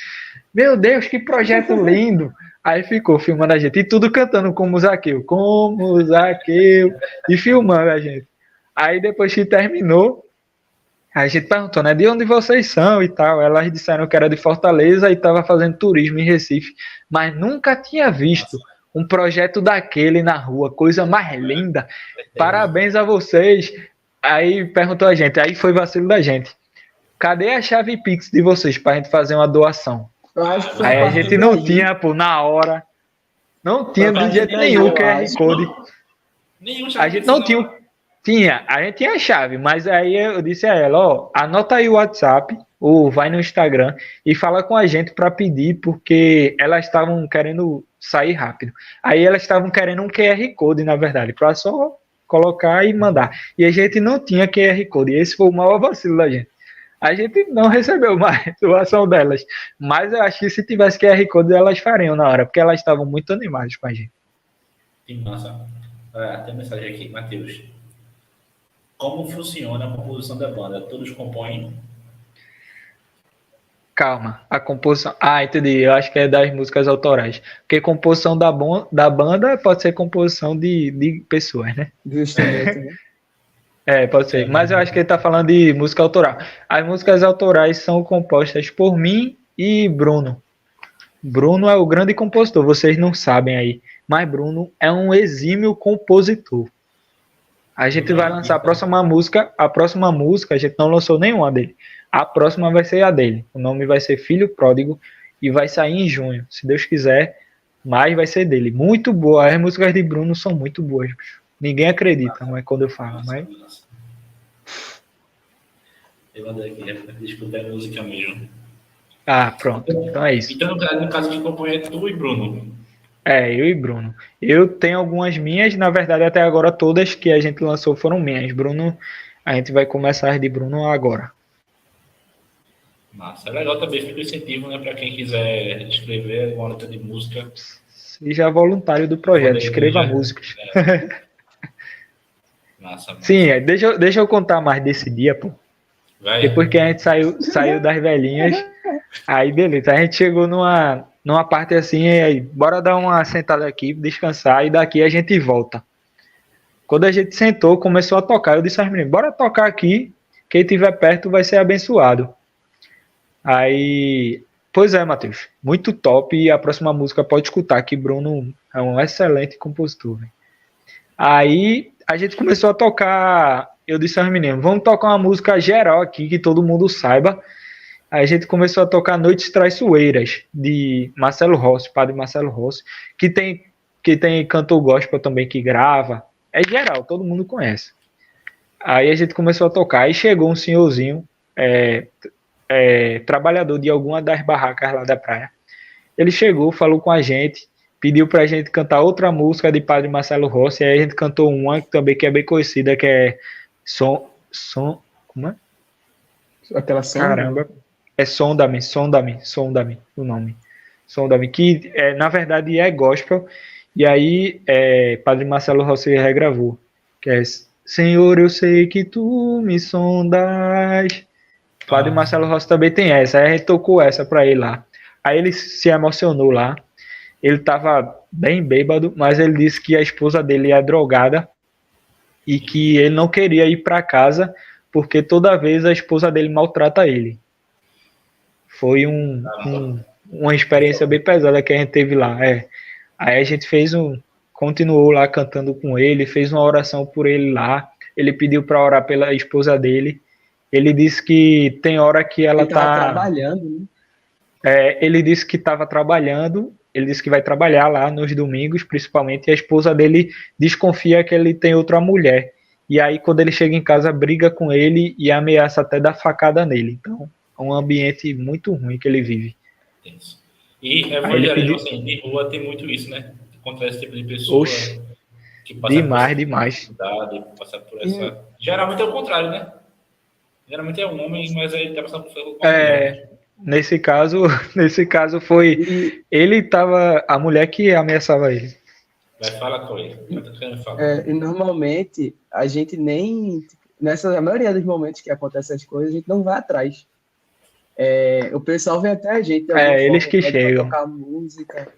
Meu Deus, que projeto lindo! Aí ficou filmando a gente, e tudo cantando como Zaqueu, e filmando a gente. Aí depois que terminou, a gente perguntou, né, de onde vocês são e tal. Elas disseram que era de Fortaleza e estava fazendo turismo em Recife, mas nunca tinha visto um projeto daquele na rua, coisa mais linda. Parabéns a vocês. Aí perguntou a gente, aí foi vacilo da gente. Cadê a chave Pix de vocês pra gente fazer uma doação? Aí a gente não tinha, pô, na hora. Não tinha de jeito nenhum o QR Code. A gente não tinha. A gente tinha a chave, mas aí eu disse a ela, ó, anota aí o WhatsApp ou vai no Instagram e fala com a gente para pedir, porque elas estavam querendo sair rápido. Aí elas estavam querendo um QR Code, na verdade, para só colocar e mandar. E a gente não tinha QR Code. E esse foi o maior vacilo da gente. A gente não recebeu mais doação delas. Mas eu acho que se tivesse QR Code, elas fariam na hora, porque elas estavam muito animadas com a gente. Que massa. Tem mensagem aqui, Matheus. Como funciona a composição da banda? Todos compõem? Calma, a composição... entendi. Eu acho que é das músicas autorais. Porque composição da banda pode ser composição de pessoas, né? Justamente, né? Pode ser. Mas eu acho que ele tá falando de música autoral. As músicas autorais são compostas por mim e Bruno. Bruno é o grande compositor, vocês não sabem aí. Mas Bruno é um exímio compositor. A gente vai lançar a próxima música. A próxima música, a gente não lançou nenhuma dele. A próxima vai ser a dele. O nome vai ser Filho Pródigo e vai sair em junho, se Deus quiser. Mas vai ser dele. Muito boa. As músicas de Bruno são muito boas, bicho. Ninguém acredita, mas quando eu falo, mas... Eu mandei aqui, escutar a música mesmo. Pronto. Então é isso. Então, no caso de compõe é tu e Bruno. Eu e Bruno. Eu tenho algumas minhas, na verdade, até agora todas que a gente lançou foram minhas. Bruno, a gente vai começar as de Bruno agora. Massa, é legal também, fica o incentivo, né, para quem quiser escrever uma letra de música. Seja voluntário do projeto, escreva músicas. Massa. Sim, deixa eu contar mais desse dia, pô. Vai. Depois que a gente saiu das velhinhas, aí beleza, a gente chegou numa parte assim, e aí, bora dar uma sentada aqui, descansar, e daqui a gente volta. Quando a gente sentou, começou a tocar, eu disse aos meninos, bora tocar aqui, quem estiver perto vai ser abençoado. Aí, pois é, Matheus, muito top, e a próxima música pode escutar, que Bruno é um excelente compositor. Véio. Aí, a gente começou a tocar, eu disse aos meninos, vamos tocar uma música geral aqui, que todo mundo saiba. Aí a gente começou a tocar Noites Traiçoeiras, de Marcelo Rossi, padre Marcelo Rossi, que tem cantor gospel também que grava. É geral, todo mundo conhece. Aí a gente começou a tocar, aí chegou um senhorzinho, trabalhador de alguma das barracas lá da praia. Ele chegou, falou com a gente, pediu pra gente cantar outra música de padre Marcelo Rossi, aí a gente cantou uma também que é bem conhecida, que é como é? Aquela som. Caramba. É Sonda-me, o nome. Som da Vida, que na verdade é gospel, e aí Padre Marcelo Rossi regravou, que é Senhor, eu sei que tu me sondas. Padre Marcelo Rossi também tem essa, aí a gente tocou essa pra ele lá. Aí ele se emocionou lá, ele tava bem bêbado, mas ele disse que a esposa dele é drogada e que ele não queria ir para casa porque toda vez a esposa dele maltrata ele. Foi uma experiência bem pesada que a gente teve lá. Aí a gente continuou lá cantando com ele, fez uma oração por ele lá. Ele pediu para orar pela esposa dele. Ele disse que tem hora que ela está trabalhando, né? Ele disse que estava trabalhando. Ele disse que vai trabalhar lá nos domingos, principalmente, e a esposa dele desconfia que ele tem outra mulher. E aí, quando ele chega em casa, briga com ele e ameaça até dar facada nele. Então, é um ambiente muito ruim que ele vive. Isso. E evangelismo, assim, de rua tem muito isso, né? Acontece esse tipo de pessoa que passa demais. Passar por essa... Geralmente é o contrário, né? Geralmente é um homem, mas aí tá passando por Nesse caso foi a mulher que ameaçava ele. Vai falar com ele. E normalmente a gente nem a maioria dos momentos que acontecem essas coisas a gente não vai atrás. O pessoal vem até a gente. Eles que chegam. Tocar música.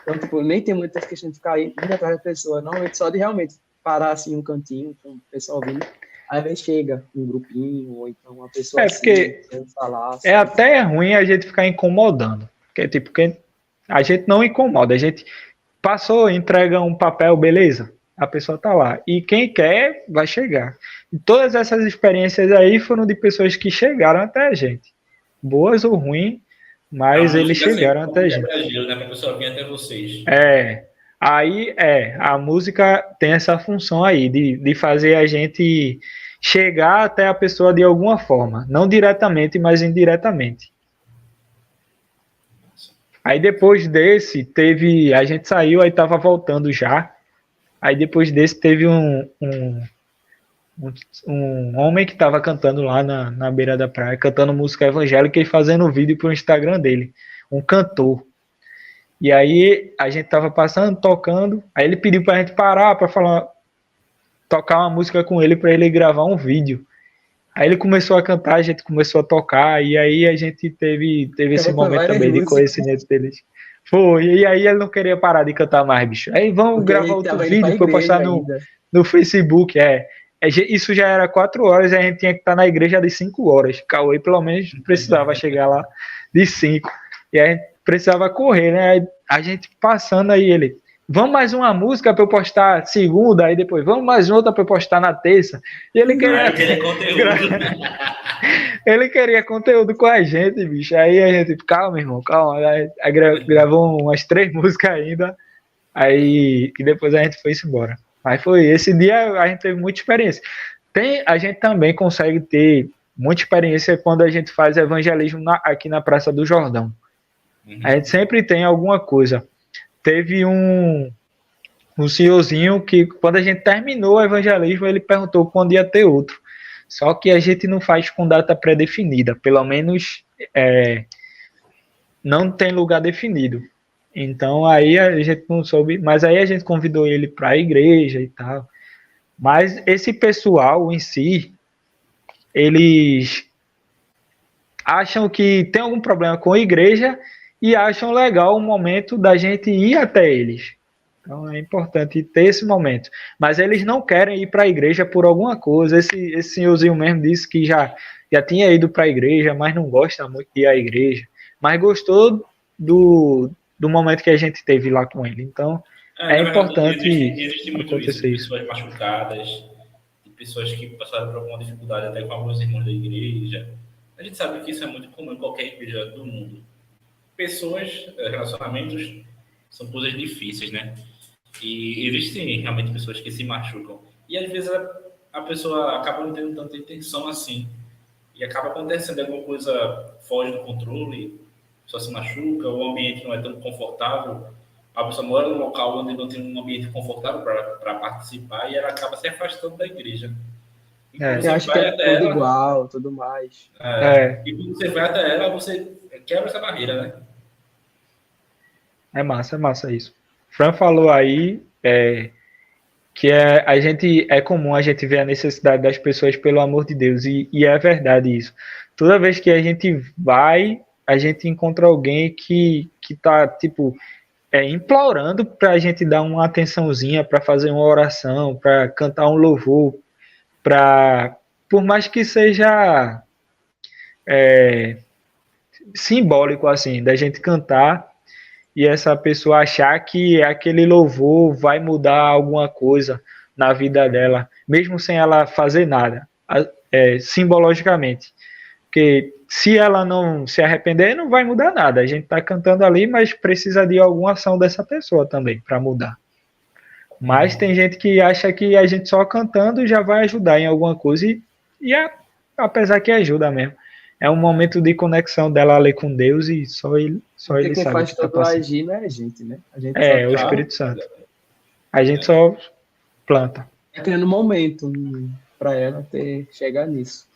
Então, tipo, nem tem muitas questões de ficar indo atrás da pessoa. Normalmente só de realmente parar assim um cantinho com o pessoal vindo. Às vezes chega um grupinho, ou então uma pessoa porque falar. Assim. Até ruim a gente ficar incomodando. Porque a gente não incomoda. A gente passou, entrega um papel, beleza. A pessoa tá lá. E quem quer, vai chegar. E todas essas experiências aí foram de pessoas que chegaram até a gente. Boas ou ruins, mas eles chegaram até a gente. Brasil, né? Pra pessoa vir até vocês. Aí a música tem essa função aí, de fazer a gente chegar até a pessoa de alguma forma. Não diretamente, mas indiretamente. Aí depois desse, a gente saiu, aí tava voltando já. Aí depois desse teve um homem que tava cantando lá na beira da praia, cantando música evangélica e fazendo vídeo pro Instagram dele. Um cantor. E aí a gente tava passando, tocando, aí ele pediu pra gente parar pra tocar uma música com ele pra ele gravar um vídeo. Aí ele começou a cantar, a gente começou a tocar, e aí a gente teve esse momento também de conhecimento deles. Foi, e aí ele não queria parar de cantar mais, bicho. Aí vamos gravar outro vídeo pra postar no Facebook, Isso já era 4 horas e a gente tinha que estar na igreja de 5 horas. Cauê pelo menos precisava chegar lá de 5. E a gente precisava correr, né? Aí a gente passando aí, ele... Vamos mais uma música para eu postar segunda, aí depois vamos mais outra para eu postar na terça. E ele queria conteúdo. Ele queria conteúdo com a gente, bicho. Aí a gente, calma, irmão, calma. Aí gravou umas 3 músicas ainda. Aí e depois a gente foi embora. Mas foi esse dia a gente teve muita experiência. A gente também consegue ter muita experiência quando a gente faz evangelismo aqui na Praça do Jordão. A gente sempre tem alguma coisa. Teve um senhorzinho que, quando a gente terminou o evangelismo, ele perguntou quando ia ter outro. Só que a gente não faz com data pré-definida, pelo menos não tem lugar definido. Então aí a gente não soube, mas aí a gente convidou ele para a igreja e tal. Mas esse pessoal em si, eles acham que tem algum problema com a igreja e acham legal o momento da gente ir até eles. Então é importante ter esse momento. Mas eles não querem ir para a igreja por alguma coisa. Esse senhorzinho mesmo disse que já tinha ido para a igreja, mas não gosta muito de ir à igreja. Mas gostou do momento que a gente teve lá com ele. Então é importante existe muito acontecer isso. Pessoas machucadas, de pessoas que passaram por alguma dificuldade até com alguns irmãos da igreja. A gente sabe que isso é muito comum em qualquer igreja do mundo. Relacionamentos são coisas difíceis, né? E existem realmente pessoas que se machucam. E às vezes a pessoa acaba não tendo tanta intenção assim. E acaba acontecendo alguma coisa foge do controle, a pessoa se machuca, o ambiente não é tão confortável. A pessoa mora num local onde não tem um ambiente confortável para participar e ela acaba se afastando da igreja. Eu acho que é tudo igual, tudo mais. E quando você vai até ela, você quebra essa barreira, né? É massa isso. Fran falou aí que a gente é comum a gente ver a necessidade das pessoas pelo amor de Deus e é verdade isso. Toda vez que a gente vai, a gente encontra alguém que tá tipo implorando para a gente dar uma atençãozinha, para fazer uma oração, para cantar um louvor, para por mais que seja simbólico assim, da gente cantar e essa pessoa achar que aquele louvor vai mudar alguma coisa na vida dela, mesmo sem ela fazer nada, simbologicamente. Porque se ela não se arrepender, não vai mudar nada. A gente está cantando ali, mas precisa de alguma ação dessa pessoa também para mudar. Mas tem gente que acha que a gente só cantando já vai ajudar em alguma coisa apesar que ajuda mesmo. É um momento de conexão dela ali com Deus e só ele Porque quem sabe faz o que está todo o passando. agir não é a gente, né? A gente o Espírito Santo. A gente só planta. Tá criando um momento para ela chegar nisso.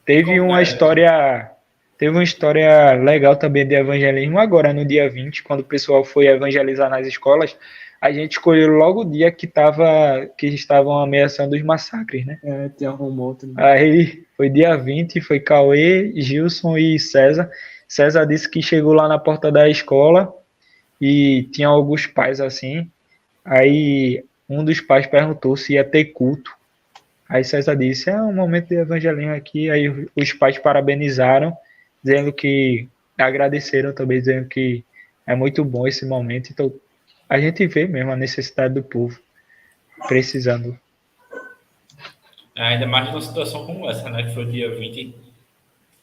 Teve uma história legal também de evangelismo agora no dia 20, quando o pessoal foi evangelizar nas escolas. A gente escolheu logo o dia que estavam ameaçando os massacres, né? Tem um rumor também. Aí foi dia 20, foi Cauê, Gilson e César. César disse que chegou lá na porta da escola e tinha alguns pais assim. Aí um dos pais perguntou se ia ter culto. Aí César disse, um momento de evangelismo aqui. Aí os pais parabenizaram, dizendo que agradeceram também, dizendo que é muito bom esse momento. Então a gente vê mesmo a necessidade do povo precisando. Ainda mais numa situação como essa, né? Que foi o dia 20.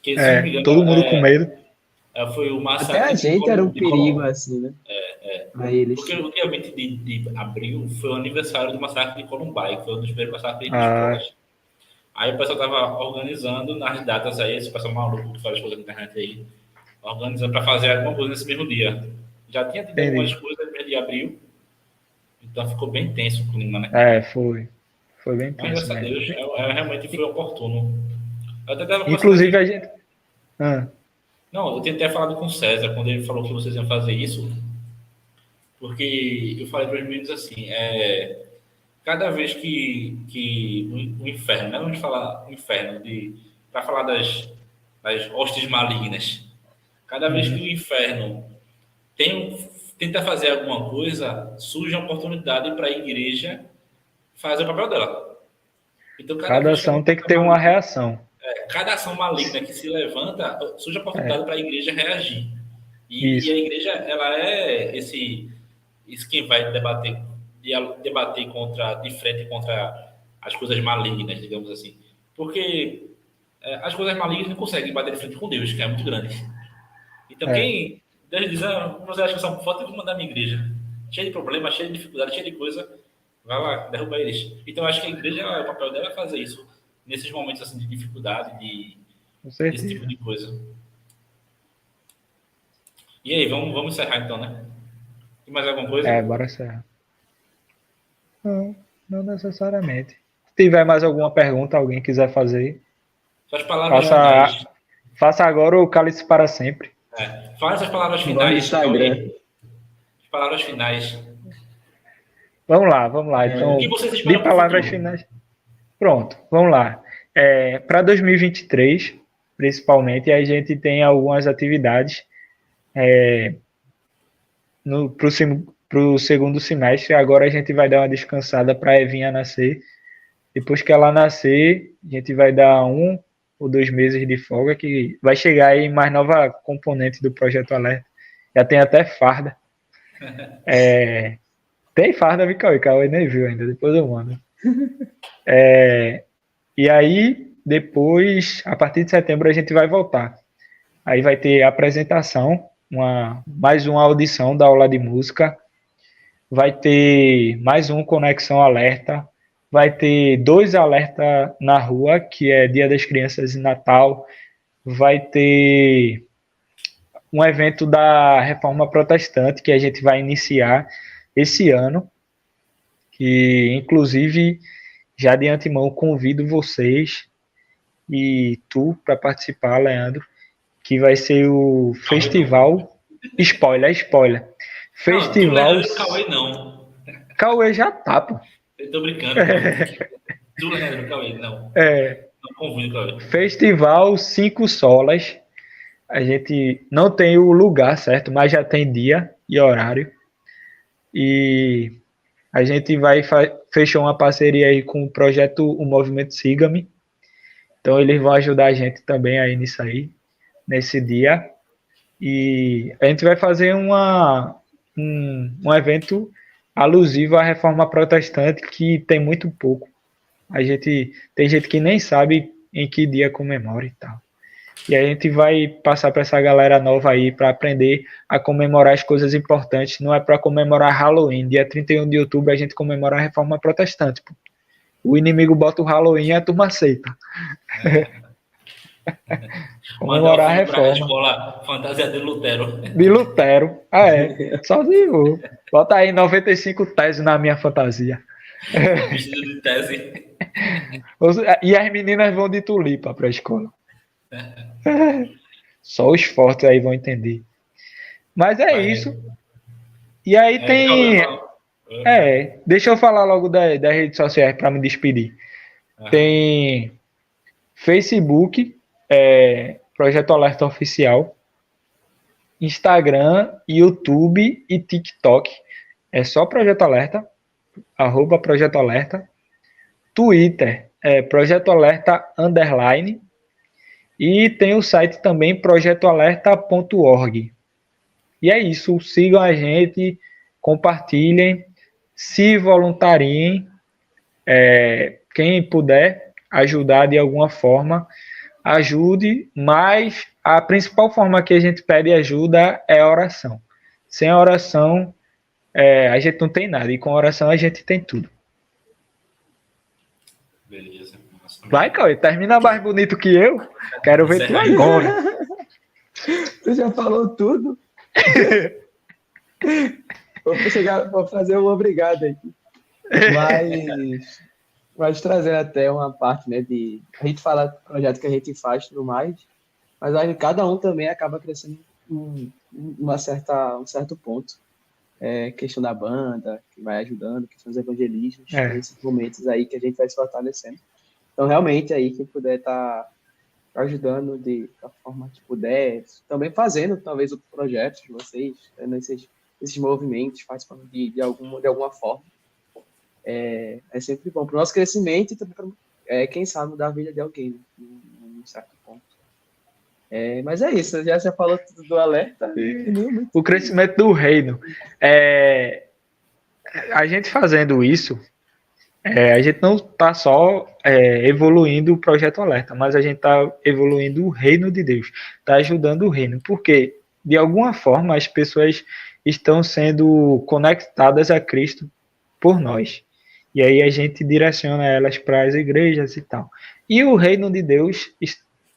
Que, se não me engano, todo mundo com medo. Foi o massacre. Até a gente era um perigo, assim, né? Pra eles. Porque o dia 20 de abril foi o aniversário do massacre de Columbine, que foi um dos primeiros massacres de escolas. Aí o pessoal tava organizando nas datas aí, esse pessoal maluco que faz as coisas na internet aí, organizando para fazer alguma coisa nesse mesmo dia. Já tinha tido algumas coisas no mês de abril, então ficou bem tenso o clima, né? Foi bem tenso. Mas graças a Deus, realmente foi oportuno. Inclusive a gente... Não, eu tentei falar com o César, quando ele falou que vocês iam fazer isso, porque eu falei para os meninos assim, cada vez que o inferno, né? Vamos falar o inferno, para falar das hostes malignas, cada vez que o inferno tenta fazer alguma coisa, surge uma oportunidade para a igreja fazer o papel dela. Então, cada ação tem que ter uma reação. Cada ação maligna que se levanta, surge a oportunidade para a igreja reagir. E a igreja, ela é esse quem vai debater de frente contra as coisas malignas, digamos assim. Porque as coisas malignas não conseguem bater de frente com Deus, que é muito grande. Então, Deus diz, você acha que são fortes, eu vou mandar a minha igreja. Cheia de problemas, cheia de dificuldade, cheia de coisa. Vai lá, derruba eles. Então, eu acho que a igreja, o papel dela é fazer isso. Nesses momentos assim, de dificuldade, desse tipo de coisa. E aí, vamos encerrar então, né? Tem mais alguma coisa? Bora encerrar. Não necessariamente. Se tiver mais alguma pergunta, alguém quiser fazer, Suas palavras finais. Faça agora o cálice para sempre. Fala essas palavras finais. As palavras finais. Vamos lá. Então, o que vocês esperam de palavras finais. Pronto, vamos lá. Para 2023, principalmente, a gente tem algumas atividades para o segundo semestre. Agora a gente vai dar uma descansada para a Evinha nascer. Depois que ela nascer, a gente vai dar 1 ou 2 meses de folga, que vai chegar aí mais nova componente do Projeto Alerta. Já tem até farda. Tem farda, Cauê nem viu ainda, depois eu mando. E aí, depois, a partir de setembro, a gente vai voltar. Aí vai ter apresentação, mais uma audição da aula de música, vai ter mais um Conexão Alerta, vai ter 2 alertas na rua, que é Dia das Crianças e Natal, vai ter um evento da Reforma Protestante, que a gente vai iniciar esse ano, que inclusive... Já de antemão convido vocês e tu para participar, Leandro, que vai ser o festival... Spoiler. Festival... Não, Cauê não. Cauê já tá, pô. Eu tô brincando. Tu lembra do Cauê, não. Não convido, Cauê. Festival 5 Solas. A gente não tem o lugar certo, mas já tem dia e horário. E a gente fechou uma parceria aí com o projeto O Movimento Siga-me. Então eles vão ajudar a gente também aí nisso aí, nesse dia. E a gente vai fazer um evento alusivo à reforma protestante, que tem muito pouco. Tem gente que nem sabe em que dia comemora e tal. E a gente vai passar para essa galera nova aí para aprender a comemorar as coisas importantes. Não é para comemorar Halloween. Dia 31 de outubro a gente comemora a reforma protestante. Pô. O inimigo bota o Halloween e a turma aceita. Comemorar a reforma. Escola, fantasia de Lutero. De Lutero. Só de novo. Bota aí 95 teses na minha fantasia. Vestido de tese. E as meninas vão de tulipa para a escola. Só os fortes aí vão entender. Mas isso. E aí tem... deixa eu falar logo das redes sociais para me despedir. Tem Facebook, Projeto Alerta Oficial, Instagram, YouTube e TikTok. É só Projeto Alerta, @Projeto Alerta. Twitter, Projeto Alerta _ e tem o site também, projetoalerta.org. E é isso, sigam a gente, compartilhem, se voluntariem, quem puder ajudar de alguma forma, ajude, mas a principal forma que a gente pede ajuda é a oração. Sem a oração, a gente não tem nada, e com a oração a gente tem tudo. Beleza. Vai, Cauê, termina mais bonito que eu. Quero ver tu agora. Tu já falou tudo? Vou fazer um obrigado aqui. Mas trazer até uma parte, né, de... A gente fala do projeto que a gente faz e tudo mais, mas aí cada um também acaba crescendo um certo ponto. Questão da banda, que vai ajudando, questão dos evangelistas, esses momentos aí que a gente vai se fortalecendo. Então, realmente, aí, quem puder estar ajudando da forma que puder, também fazendo, talvez, outros projetos de vocês, esses movimentos, participando de alguma forma. É sempre bom para o nosso crescimento e também para, quem sabe, mudar a vida de alguém, num certo ponto. Mas é isso, já você falou tudo do alerta. O crescimento do reino. A gente fazendo isso, a gente não está só evoluindo o Projeto Alerta, mas a gente está evoluindo o reino de Deus, está ajudando o reino, porque de alguma forma as pessoas estão sendo conectadas a Cristo por nós, e aí a gente direciona elas para as igrejas e tal, e o reino de Deus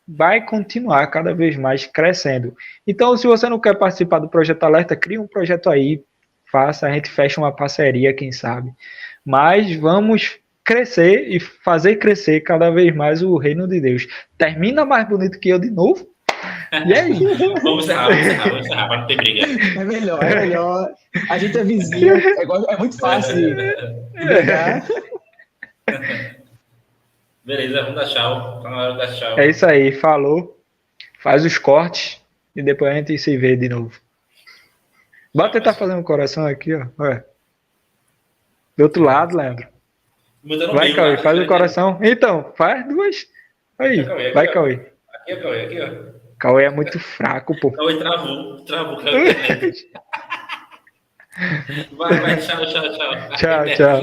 vai continuar cada vez mais crescendo. Então, se você não quer participar do Projeto Alerta, cria um projeto aí, faça, a gente fecha uma parceria, quem sabe. Mas vamos crescer e fazer crescer cada vez mais o reino de Deus. Termina mais bonito que eu de novo. E é isso. Vamos encerrar, para não ter briga. É melhor. A gente é vizinho, é muito fácil brigar. Beleza, vamos dar tchau. Tá na hora de dar tchau. É isso aí, falou. Faz os cortes e depois a gente se vê de novo. Bota tentar fazer um coração aqui, ó. Do outro lado, Leandro. Vai, Cauê, faz o coração. Então, faz duas. Aí, vai, Cauê. Aqui, Cauê, aqui, ó. Cauê é muito fraco, pô. Cauê travou, Cauê. Vai, tchau. Tchau.